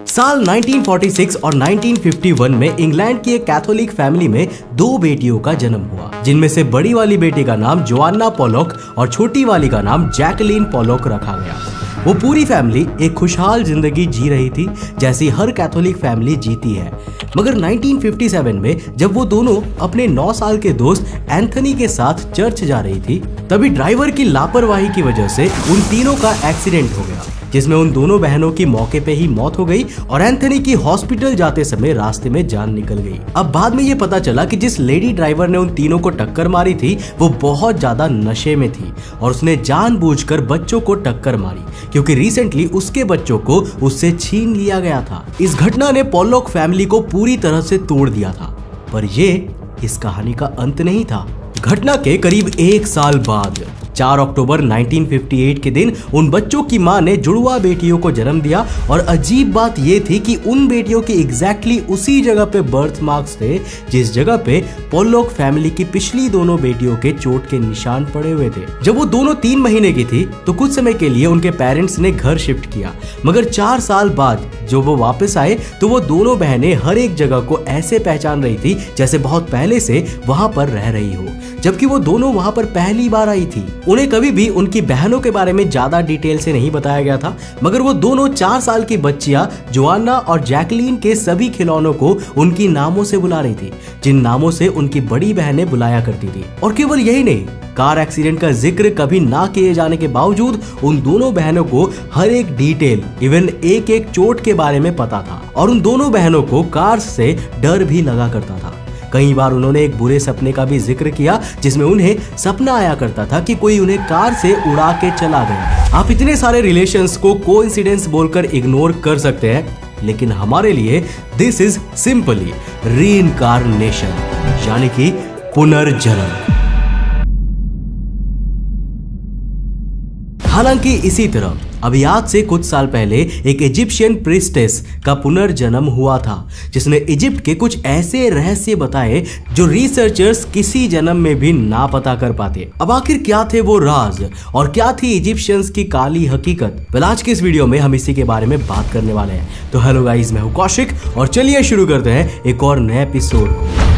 साल 1946 और 1951 में इंग्लैंड की एक कैथोलिक फैमिली में दो बेटियों का जन्म हुआ, जिनमें से बड़ी वाली बेटी का नाम जोआन्ना पोलॉक और छोटी वाली का नाम जैकलीन पोलॉक रखा गया। वो पूरी फैमिली एक खुशहाल जिंदगी जी रही थी, जैसी हर कैथोलिक फैमिली जीती है। मगर 1957 में जब वो दोनों अपने 9 साल के दोस्त एंथनी के साथ चर्च जा रही थी, तभी ड्राइवर की लापरवाही की वजह से उन तीनों का एक्सीडेंट हो गया, जिसमें उन दोनों बहनों की मौके पे ही मौत हो गई और एंथनी की हॉस्पिटल जाते समय रास्ते में जान निकल गई। अब बाद में ये पता चला कि जिस लेडी ड्राइवर ने उन तीनों को टक्कर मारी थी वो बहुत ज्यादा नशे में थी और उसने जानबूझकर बच्चों को टक्कर मारी, क्योंकि रिसेंटली उसके बच्चों को उससे छीन लिया गया था। इस घटना ने पोलॉक फैमिली को पूरी तरह से तोड़ दिया था, पर ये इस कहानी का अंत नहीं था। घटना के करीब 1 साल बाद 4 अक्टूबर 1958 के दिन उन बच्चों की मां ने जुड़वा बेटियों को जन्म दिया और अजीब बात यह थी कि उन बेटियों की एग्जैक्टली उसी जगह पे बर्थ मार्क्स थे जिस जगह पे पोलॉक फैमिली की पिछली दोनों बेटियों के चोट के निशान पड़े हुए थे। जब वो दोनों 3 महीने की थी तो कुछ समय के लिए उनके पेरेंट्स ने घर शिफ्ट किया, मगर 4 साल बाद जब वो वापस आए तो वो दोनों बहनें हर एक जगह को ऐसे पहचान रही थी जैसे बहुत पहले से वहां पर रह रही हो, जबकि वो दोनों वहां पर पहली बार आई थी। उन्हें कभी भी उनकी बहनों के बारे में ज्यादा डिटेल से नहीं बताया गया था, मगर वो दोनों 4 साल की बच्चियां जोआन्ना और जैकलीन के सभी खिलौनों को उनकी नामों से बुला रही थी, जिन नामों से उनकी बड़ी बहनें बुलाया करती थी। और केवल यही नहीं, कार एक्सीडेंट का जिक्र कभी ना किए जाने के बावजूद उन दोनों बहनों को हर एक डिटेल, इवन एक एक चोट के बारे में पता था और उन दोनों बहनों को कार से डर भी लगा करता था। कई बार उन्होंने एक बुरे सपने का भी जिक्र किया, जिसमें उन्हें सपना आया करता था कि कोई उन्हें कार से उड़ा के चला गया। आप इतने सारे रिलेशंस को कोइंसिडेंस बोलकर इग्नोर कर सकते हैं, लेकिन हमारे लिए दिस इज सिंपली रीइंकार्नेशन, यानी कि पुनर्जन्म। हालांकि इसी तरह अभी आज से कुछ साल पहले एक इजिप्शियन प्रिस्टेस का पुनर्जन्म हुआ था, जिसने इजिप्ट के कुछ ऐसे रहस्य बताए जो रिसर्चर्स किसी जन्म में भी ना पता कर पाते। अब आखिर क्या थे वो राज और क्या थी इजिप्शियंस की काली हकीकत? well, आज के इस वीडियो में हम इसी के बारे में बात करने वाले हैं। तो हेलो गाइस, मैं हूं कौशिक और चलिए शुरू करते हैं एक और नए एपिसोड।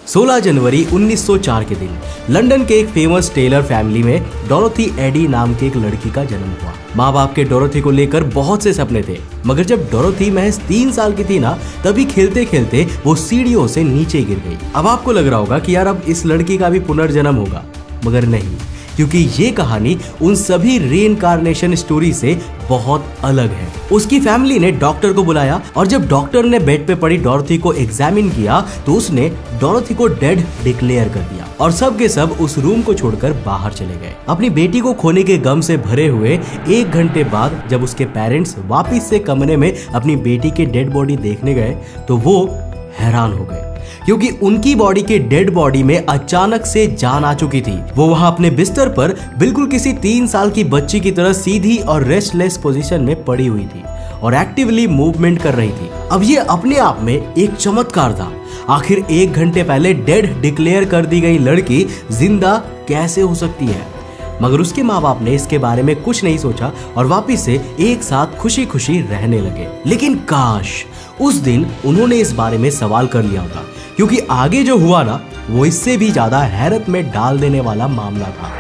16 जनवरी 1904 के दिन लंदन के एक फेमस टेलर फैमिली में डोरोथी एडी नाम के एक लड़की का जन्म हुआ। माँ बाप के डोरोथी को लेकर बहुत से सपने थे, मगर जब डोरोथी महज 3 साल की थी ना, तभी खेलते खेलते वो सीढ़ियों से नीचे गिर गई। अब आपको लग रहा होगा कि यार अब इस लड़की का भी पुनर्जन्म होगा, मगर नहीं, क्योंकि ये कहानी उन सभी रीइंकार्नेशन स्टोरी से बहुत अलग है। उसकी फैमिली ने डॉक्टर को बुलाया और जब डॉक्टर ने बेड पे पड़ी डोरोथी को एग्जामिन किया तो उसने डोरोथी को डेड डिक्लेयर कर दिया और सब के सब उस रूम को छोड़कर बाहर चले गए। अपनी बेटी को खोने के गम से भरे हुए 1 घंटे बाद जब उसके पेरेंट्स वापिस से कमरे में अपनी बेटी के डेड बॉडी देखने गए तो वो हैरान हो गए, क्योंकि उनकी बॉडी के डेड बॉडी में अचानक से जान आ चुकी थी। वो वहां अपने बिस्तर पर बिल्कुल किसी 3 साल की बच्ची की तरह सीधी और रेस्टलेस पोजीशन में पड़ी हुई थी और एक्टिवली मूवमेंट कर रही थी। अब ये अपने आप में एक चमत्कार था। आखिर 1 घंटे पहले डेड डिक्लेयर कर दी गई लड़की जिंदा कैसे हो सकती है? मगर उसके माँ बाप ने इसके बारे में कुछ नहीं सोचा और वापिस से एक साथ खुशी खुशी रहने लगे। लेकिन काश उस दिन उन्होंने इस बारे में सवाल कर लिया होता, क्योंकि आगे जो हुआ ना वो इससे भी ज्यादा हैरत में डाल देने वाला मामला था।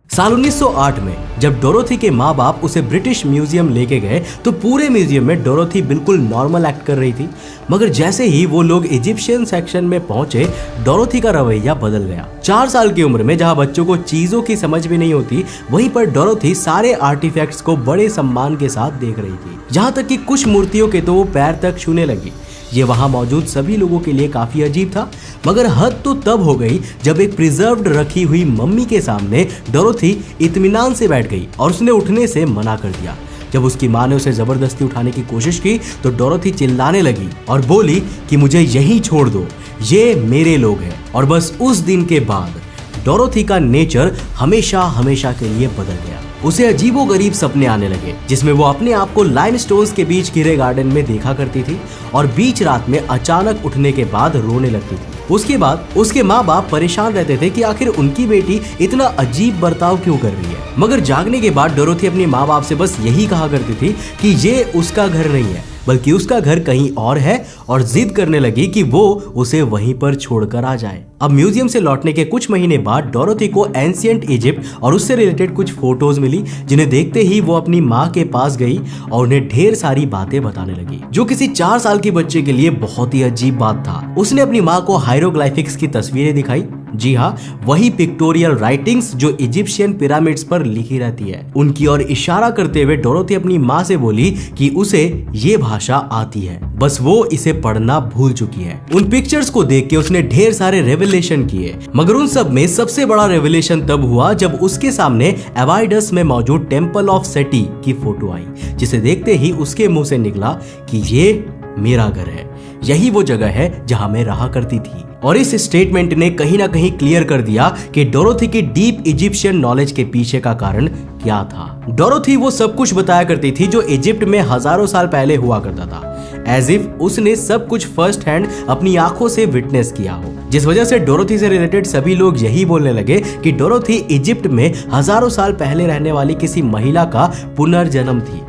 साल 1908 में जब डोरोथी के माँ बाप उसे ब्रिटिश म्यूजियम लेके गए तो पूरे म्यूजियम में डोरोथी बिल्कुल नॉर्मल एक्ट कर रही थी, मगर जैसे ही वो लोग इजिप्शियन सेक्शन में पहुंचे डोरोथी का रवैया बदल गया। 4 साल की उम्र में जहां बच्चों को चीजों की समझ भी नहीं होती, वहीं पर डोरोथी सारे आर्टिफैक्ट्स को बड़े सम्मान के साथ देख रही थी, जहां तक कि कुछ मूर्तियों के तो वो पैर तक छूने लगी। ये वहां मौजूद सभी लोगों के लिए काफी अजीब था, मगर हद तो तब हो गई जब एक प्रिजर्व्ड रखी हुई मम्मी के सामने डोरोथी इत्मीनान से बैठ गई और उसने उठने से मना कर दिया। जब उसकी माँ ने उसे जबरदस्ती उठाने की कोशिश की तो डोरोथी चिल्लाने लगी और बोली कि मुझे यहीं छोड़ दो, ये मेरे लोग हैं। और बस उस दिन के बाद डोरोथी का नेचर हमेशा हमेशा के लिए बदल गया। उसे अजीबोगरीब सपने आने लगे, जिसमें वो अपने आप को लाइमस्टोन्स के बीच घिरे गार्डन में देखा करती थी और बीच रात में अचानक उठने के बाद रोने लगती थी। उसके बाद उसके माँ बाप परेशान रहते थे कि आखिर उनकी बेटी इतना अजीब बर्ताव क्यों कर रही है। मगर जागने के बाद डोरोथी अपने माँ बाप से बस यही कहा करती थी कि ये उसका घर नहीं है, बल्कि उसका घर कहीं और है, और जिद करने लगी कि वो उसे वहीं पर छोड़कर आ जाए। अब म्यूजियम से लौटने के कुछ महीने बाद डोरोथी को एंशिएंट इजिप्ट और उससे रिलेटेड कुछ फोटोज मिली, जिन्हें देखते ही वो अपनी माँ के पास गई और उन्हें ढेर सारी बातें बताने लगी, जो किसी 4 साल की बच्चे के लिए बहुत ही अजीब बात था। उसने अपनी माँ को हायरोग्लाइफिक्स की तस्वीरें दिखाई। जी हाँ, वही पिक्टोरियल राइटिंग्स जो इजिप्शियन पिरामिड्स पर लिखी रहती है। उनकी ओर इशारा करते हुए डोरोथी अपनी माँ से बोली कि उसे ये भाषा आती है, बस वो इसे पढ़ना भूल चुकी है। उन पिक्चर्स को देख के उसने ढेर सारे रेवलेशन किए, मगर उन सब में सबसे बड़ा रेवलेशन तब हुआ जब उसके सामने एबाइडस में मौजूद टेम्पल ऑफ सेटी की फोटो आई, जिसे देखते ही उसके मुंह से निकला कि ये मेरा घर है, यही वो जगह है जहां मैं रहा करती थी। और इस स्टेटमेंट ने कहीं ना कहीं क्लियर कर दिया कि डोरोथी की डीप इजिप्शियन नॉलेज के पीछे का कारण क्या था। डोरोथी वो सब कुछ बताया करती थी जो इजिप्ट में हजारों साल पहले हुआ करता था, एज इफ उसने सब कुछ फर्स्ट हैंड अपनी आंखों से विटनेस किया हो, जिस वजह से डोरोथी से रिलेटेड सभी लोग यही बोलने लगे कि डोरोथी इजिप्ट में हजारों साल पहले रहने वाली किसी महिला का पुनर्जन्म थी,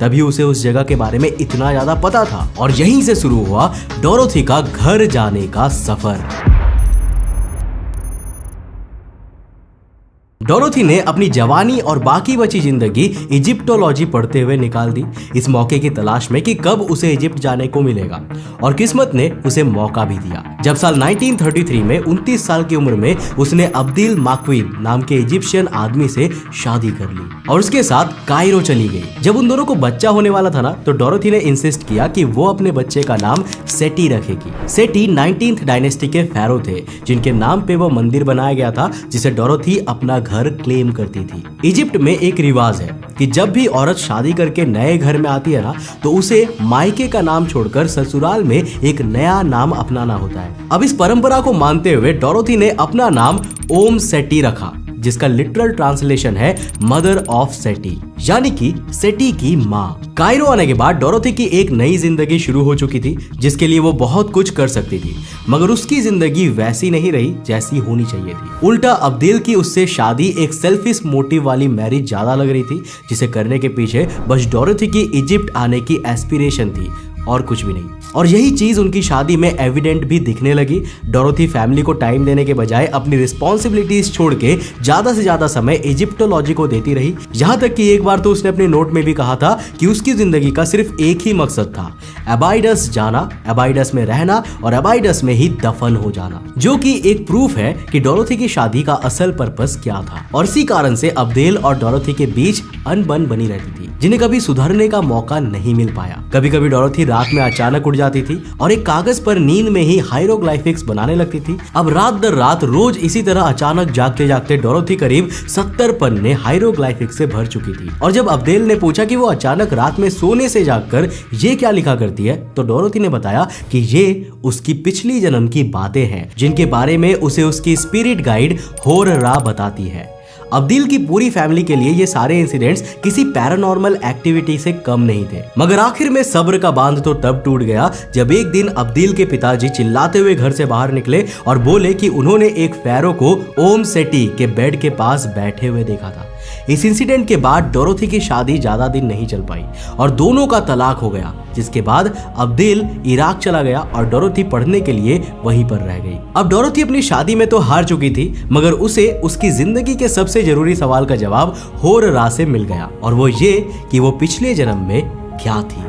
तभी उसे उस जगह के बारे में इतना ज्यादा पता था। और यहीं से शुरू हुआ डोरोथी का घर जाने का सफर। डोरोथी ने अपनी जवानी और बाकी बची जिंदगी इजिप्टोलॉजी पढ़ते हुए निकाल दी, इस मौके की तलाश में कि कब उसे इजिप्ट जाने को मिलेगा, और किस्मत ने उसे मौका भी दिया जब साल 1933 में 29 साल की उम्र में उसने अब्दिल माकवीद नाम के इजिप्शियन आदमी से शादी कर ली और उसके साथ कायरो चली गई। जब उन दोनों को बच्चा होने वाला था ना, तो डोरोथी ने इंसिस्ट किया कि वो अपने बच्चे का नाम सेटी रखेगी। सेटी 19th डायनेस्टी के फेरो थे, जिनके नाम पे वो मंदिर बनाया गया था, जिसे डोरोथी अपना घर क्लेम करती थी। इजिप्ट में एक रिवाज है कि जब भी औरत शादी करके नए घर में आती है ना, तो उसे मायके का नाम छोड़कर ससुराल में एक नया नाम अपनाना होता है। अब इस परंपरा को मानते हुए डोरोथी ने अपना नाम ओम सेटी रखा, जिसका लिटरल ट्रांसलेशन है मदर ऑफ सेटी, यानी कि सेटी की माँ। कायरो आने के बाद डोरोथी की एक नई जिंदगी शुरू हो चुकी थी, जिसके लिए वो बहुत कुछ कर सकती थी, मगर उसकी जिंदगी वैसी नहीं रही जैसी होनी चाहिए थी। उल्टा अब्दिल की उससे शादी एक सेल्फिश मोटिव वाली मैरिज ज्यादा लग रही थी, जिसे करने के पीछे बस डोरोथी की इजिप्ट आने की एस्पिरेशन थी और कुछ भी नहीं। और यही चीज उनकी शादी में एविडेंट भी दिखने लगी। डोरोथी फैमिली को टाइम देने के बजाय अपनी रिस्पॉन्सिबिलिटीज छोड़ के ज्यादा से ज्यादा समय इजिप्टोलॉजी को देती रही, यहाँ तक कि एक बार तो उसने अपने नोट में भी कहा था कि उसकी जिंदगी का सिर्फ एक ही मकसद था, एबाइडस जाना, एबाइडस में रहना और एबाइडस में ही दफन हो जाना, जो कि एक प्रूफ है कि डोरोथी की शादी का असल पर्पस क्या था। और इसी कारण से अब्देल और डोरोथी के बीच अनबन बनी रहती थी, जिन्हें कभी सुधरने का मौका नहीं मिल पाया। कभी कभी डोरोथी रात में अचानक उठ जाती थी और एक कागज पर नींद में ही हायरोग्लाइफिक्स बनाने लगती थी। अब रात दर रात रोज इसी तरह अचानक जागते जागते डोरोथी करीब 70 पन्ने हायरोग्लाइफिक्स से भर चुकी थी। और जब अब्देल ने पूछा कि वो अचानक रात में सोने से जागकर ये क्या लिखा करती है, तो डोरोथी ने बताया कि ये उसकी पिछली जन्म की बातें हैं, जिनके बारे में उसे उसकी स्पिरिट गाइड होर-रा बताती है। अब्दिल की पूरी फैमिली के लिए ये सारे इंसिडेंट्स किसी पैरानॉर्मल एक्टिविटी से कम नहीं थे, मगर आखिर में सब्र का बांध तो तब टूट गया जब एक दिन अब्दिल के पिताजी चिल्लाते हुए घर से बाहर निकले और बोले कि उन्होंने एक फेरो को ओम सेटी के बेड के पास बैठे हुए देखा था। इस इंसिडेंट के बाद डोरोथी की शादी ज्यादा दिन नहीं चल पाई और दोनों का तलाक हो गया, जिसके बाद अब्दिल इराक चला गया और डोरोथी पढ़ने के लिए वहीं पर रह गई। अब डोरोथी अपनी शादी में तो हार चुकी थी, मगर उसे उसकी जिंदगी के सबसे जरूरी सवाल का जवाब होर-रा से मिल गया, और वो ये कि वो पिछले जन्म में क्या थी।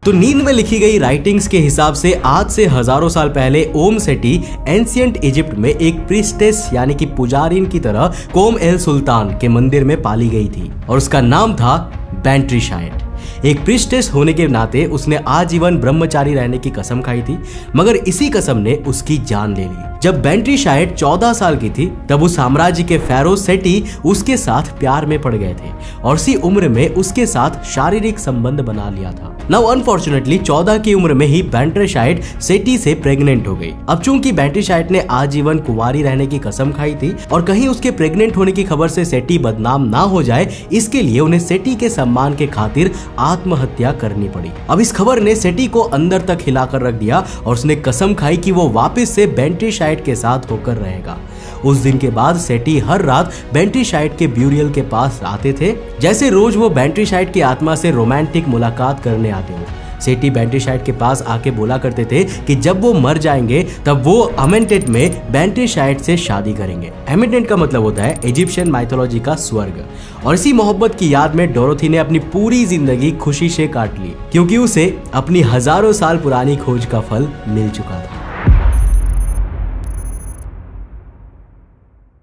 तो नींद में लिखी गई राइटिंग्स के हिसाब से आज से हजारों साल पहले ओम सेटी एंशिएंट इजिप्ट में एक प्रीस्टेस यानी कि पुजारिन की तरह कोम एल सुल्तान के मंदिर में पाली गई थी और उसका नाम था बेंट्रीशाइट। एक प्रीस्टेस होने के नाते उसने आजीवन ब्रह्मचारी रहने की कसम खाई थी, मगर इसी कसम ने उसकी जान ले ली। जब बेंट्रीशाइट 14 साल की थी, तब उस साम्राज्य के फेरो सेटी उसके साथ प्यार में पड़ गए थे और इसी उम्र में उसके साथ शारीरिक संबंध बना लिया था। नाउ अनफॉर्चुनेटली 14 की उम्र में ही बैंट्रीशाइट सेटी से प्रेग्नेंट हो गई। अब चूंकि बैंट्रीशाइट ने आजीवन कुंवारी रहने की कसम खाई थी और कहीं उसके प्रेग्नेंट होने की खबर से सेटी बदनाम ना हो जाए, इसके लिए उन्हें सेटी के सम्मान के खातिर आत्महत्या करनी पड़ी। अब इस खबर ने सेटी को अंदर तक हिलाकर रख दिया और उसने कसम खाई कि वो वापस से बैंट्रीशाइट के साथ होकर रहेगा। उस दिन के बाद सेटी हर रात बैंट्रीशाइट के ब्यूरियल के पास आते थे, जैसे रोज वो बैंट्रीशाइट की आत्मा से रोमांटिक मुलाकात करने आते हो। सेटी बैंट्रीशाइट के पास आके बोला करते थे कि जब वो मर जाएंगे तब वो अमेंटेट में बैंट्रीशाइट से शादी करेंगे। अमेंटेट का मतलब होता है इजिप्शियन माइथोलॉजी का स्वर्ग। और इसी मोहब्बत की याद में डोरोथी ने अपनी पूरी जिंदगी खुशी से काट ली, क्योंकि उसे अपनी हजारों साल पुरानी खोज का फल मिल चुका था।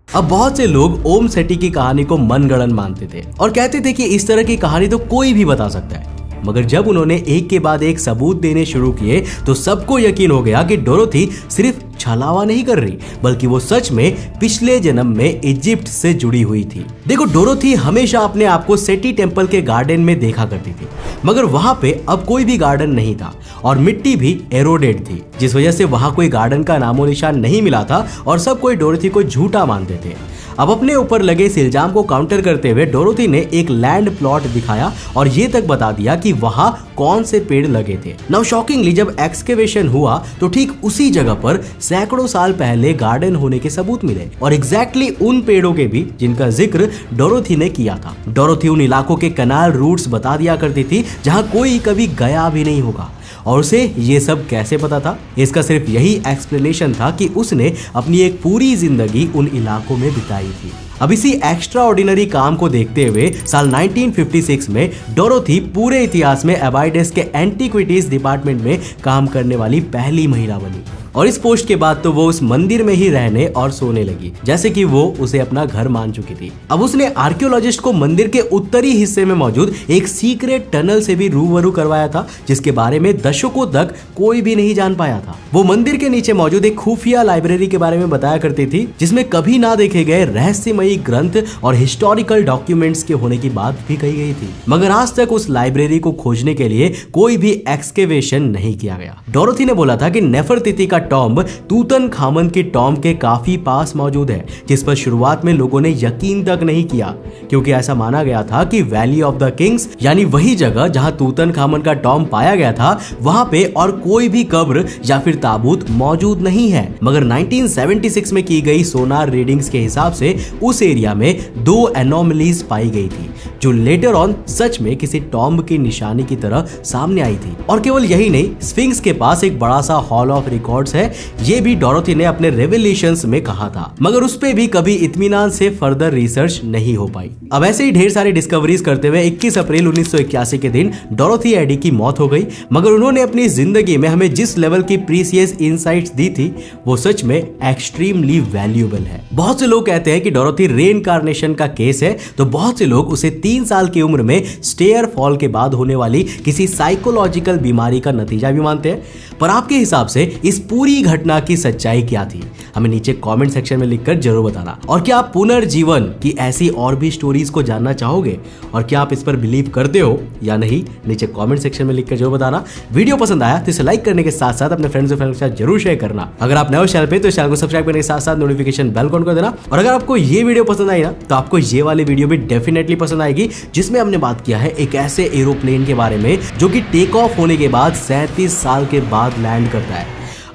अब बहुत से लोग ओम सेटी की कहानी को मनगढ़ंत मानते थे और कहते थे कि इस तरह की कहानी तो कोई भी बता सकता है। मगर जब उन्होंने एक के बाद एक सबूत देने शुरू किए तो सबको यकीन हो गया कि डोरोथी सिर्फ छलावा नहीं कर रही, बल्कि वो सच में पिछले जन्म में इजिप्ट से जुड़ी हुई थी। देखो, डोरोथी हमेशा अपने आप को सेटी टेम्पल के गार्डन में देखा करती थी, मगर वहां पे अब कोई भी गार्डन नहीं था और मिट्टी भी एरोडेड थी, जिस वजह से वहां कोई गार्डन का नामो निशान नहीं मिला था और सब कोई डोरोथी को झूठा मानते थे। अब अपने ऊपर लगे इस इल्जाम को काउंटर करते हुए डोरोथी ने एक लैंड प्लॉट दिखाया और ये तक बता दिया कि वहां कौन से पेड़ लगे थे। नाउ शॉकिंगली जब एक्सकेवेशन हुआ तो ठीक उसी जगह पर सैकड़ों साल पहले गार्डन होने के सबूत मिले और एग्जैक्टली उन पेड़ों के भी जिनका जिक्र डोरोथी ने किया था। डोरोथी उन इलाकों के कनाल रूट्स बता दिया करती थी जहां कोई कभी गया भी नहीं होगा। और उसे ये सब कैसे पता था? इसका सिर्फ यही एक्सप्लेनेशन था कि उसने अपनी एक पूरी जिंदगी उन इलाकों में बिताई थी। अब इसी एक्स्ट्रा ऑर्डिनरी काम को देखते हुए साल 1956 में डोरोथी पूरे इतिहास में अबाइडेस के एंटीक्विटीज डिपार्टमेंट में काम करने वाली पहली महिला बनी। और इस पोस्ट के बाद तो वो उस मंदिर में ही रहने और सोने लगी, जैसे कि वो उसे अपना घर मान चुकी थी। अब उसने आर्कियोलॉजिस्ट को मंदिर के उत्तरी हिस्से में मौजूद एक सीक्रेट टनल से भी रूबरू करवाया था, जिसके बारे में दशकों तक कोई भी नहीं जान पाया था। वो मंदिर के नीचे मौजूद एक खुफिया लाइब्रेरी के बारे में बताया करती थी, जिसमें कभी ना देखे गए रहस्यमयी ग्रंथ और हिस्टोरिकल डॉक्यूमेंट्स के होने की बात भी कही गई थी। मगर आज तक उस लाइब्रेरी को खोजने के लिए कोई भी एक्सकेवेशन नहीं किया गया। डोरोथी ने बोला था कि नेफरतिती का टॉम्ब तूतनखामन के टॉम्ब के काफी पास मौजूद है, जिस पर शुरुआत में लोगों ने यकीन तक नहीं किया, क्योंकि ऐसा माना गया था कि वैली ऑफ द किंग्स यानी वही जगह जहां तूतनखामन का टॉम्ब पाया गया था, वहां पे और कोई भी कब्र या फिर ताबूत मौजूद नहीं है। मगर 1976 में की गई सोनार रीडिंग्स के हिसाब से उस एरिया में 2 एनोमलीज पाई गई थी, जो लेटर ऑन सच में किसी टॉम्ब की निशानी की तरह सामने आई थी। और केवल यही नहीं, स्फिंक्स के पास एक बड़ा सा हॉल ऑफ रिकॉर्ड्स है, ये भी डोरोथी ने अपने रेवलेशंस में कहा था, मगर उस पे भी कभी इत्मीनान से फर्दर रिसर्च नहीं हो पाई। अब ऐसे ही ढेर सारी डिस्कवरीज करते हुए 21 अप्रैल 1981 के दिन डोरोथी एडी की मौत हो गई। मगर उन्होंने अपनी जिंदगी में हमें जिस लेवल की प्रीसियस इनसाइट्स दी थी, वो सच में एक्सट्रीमली वैल्यूएबल है। बहुत से लोग कहते हैं कि डोरोथी रेइनकार्नेशन का केस है, तो बहुत से लोग उसे 3 साल की उम्र में स्टेयर फॉल के बाद होने वाली किसी साइकोलॉजिकल बीमारी का नतीजा भी मानते हैं। पर आपके हिसाब से इस पूरी घटना की सच्चाई क्या थी? हमें नीचे कमेंट सेक्शन में लिखकर जरूर बताना। और क्या आप पुनर्जीवन की ऐसी और भी स्टोरीज को जानना चाहोगे? और क्या आप इस पर बिलीव करते हो या नहीं? नीचे कमेंट सेक्शन में लिखकर जरूर बताना। वीडियो पसंद आया तो इसे लाइक करने के साथ साथ अपने फ्रेंड्स और फैमिली के साथ जरूर शेयर करना। अगर आप नए हो चैनल पे तो चैनल को सब्सक्राइब करने के साथ साथ नोटिफिकेशन बेल ऑन कर देना। और अगर आपको ये वीडियो पसंद आई ना, तो आपको ये वाली वीडियो भी डेफिनेटली पसंद आएगी, जिसमें हमने बात किया है एक ऐसे एरोप्लेन के बारे में जो कि टेक ऑफ होने के बाद 37 साल के बाद लैंड करता है।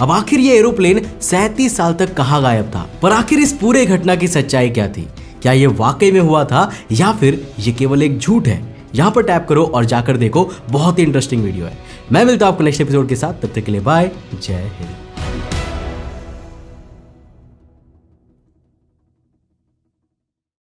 अब आखिर ये एरोप्लेन 37 साल तक कहाँ गायब था? पर आखिर इस पूरे घटना की सच्चाई क्या थी? क्या ये वाकई में हुआ था या फिर ये केवल एक झूठ है? यहाँ पर टैप करो और जाकर देखो, बहुत ही इंटरेस्टिंग वीडियो है। मैं मिलता हूँ आपको नेक्स्ट एपिसोड के साथ, तब तक के लिए बाय, जय हिंद।